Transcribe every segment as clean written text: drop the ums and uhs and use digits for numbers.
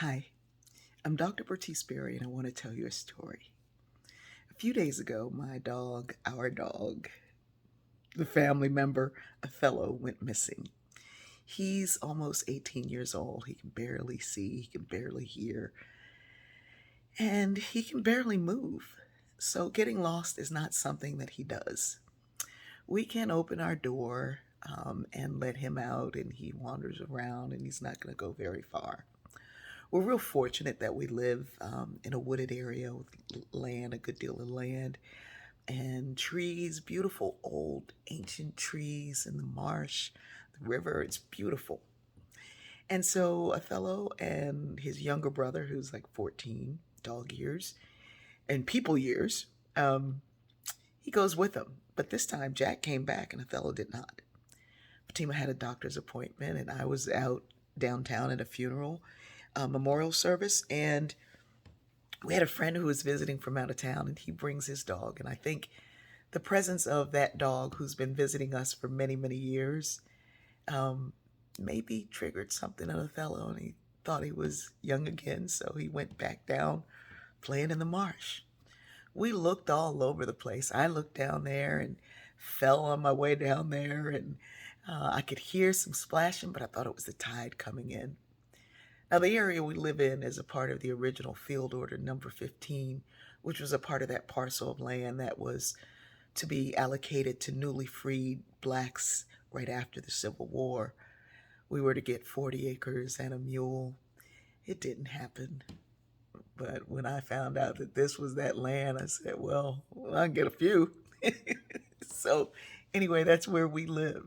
Hi, I'm Dr. Bertice Berry, and I want to tell you a story. A few days ago, our dog, the family member, Othello, went missing. He's almost 18 years old. He can barely see, he can barely hear, and he can barely move. So getting lost is not something that he does. We can open our door and let him out, and he wanders around, and he's not going to go very far. We're real fortunate that we live in a wooded area with land, a good deal of land, and trees, beautiful old ancient trees in the marsh, the river. It's beautiful. And so Othello and his younger brother, who's like 14, dog years and people years, um, he goes with them. But this time Jack came back and Othello did not. Fatima had a doctor's appointment, and I was out downtown at a funeral, memorial service, and we had a friend who was visiting from out of town, and he brings his dog. And I think the presence of that dog who's been visiting us for many, many years um, maybe triggered something in Othello, and he thought he was young again, so he went back down playing in the marsh. We looked all over the place. I looked down there and fell on my way down there, and I could hear some splashing, but I thought it was the tide coming in. Now, the area we live in is a part of the original Field Order Number 15, which was a part of that parcel of land that was to be allocated to newly freed blacks right after the Civil War. We were to get 40 acres and a mule. It didn't happen. But when I found out that this was that land, I said, well, I can get a few. So, anyway, that's where we live.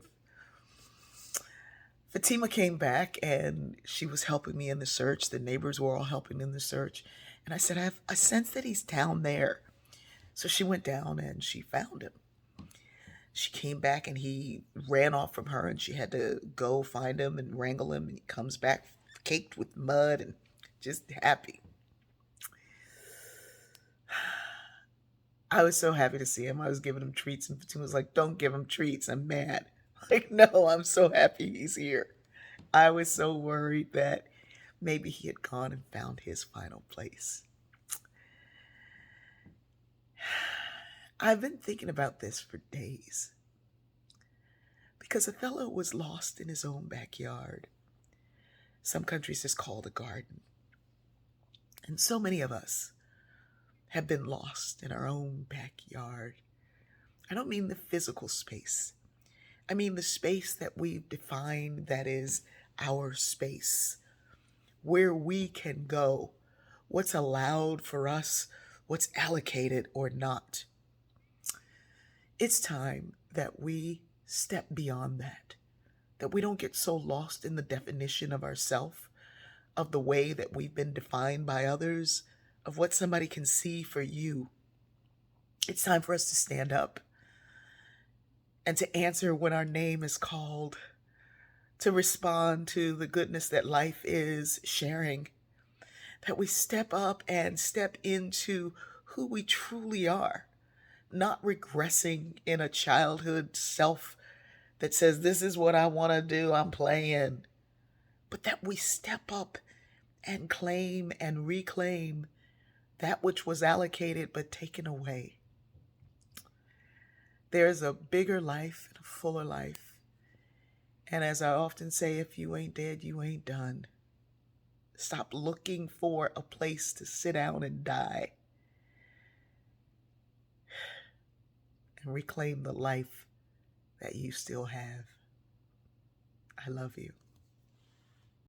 Fatima came back and she was helping me in the search. The neighbors were all helping in the search. And I said, I sense that he's down there. So she went down and she found him. She came back and he ran off from her, and she had to go find him and wrangle him. And he comes back caked with mud and just happy. I was so happy to see him. I was giving him treats, and Fatima was like, don't give him treats. I'm mad. Like, no, I'm so happy he's here. I was so worried that maybe he had gone and found his final place. I've been thinking about this for days because Othello was lost in his own backyard. Some countries it's called a garden. And so many of us have been lost in our own backyard. I don't mean the physical space. I mean the space that we've defined that is our space, where we can go, what's allowed for us, what's allocated or not. It's time that we step beyond that we don't get so lost in the definition of ourself, of the way that we've been defined by others, of what somebody can see for you. It's time for us to stand up and to answer when our name is called, to respond to the goodness that life is sharing, that we step up and step into who we truly are, not regressing in a childhood self that says, this is what I want to do, I'm playing, but that we step up and claim and reclaim that which was allocated but taken away. There's a bigger life and a fuller life. And as I often say, if you ain't dead, you ain't done. Stop looking for a place to sit down and die and reclaim the life that you still have. I love you.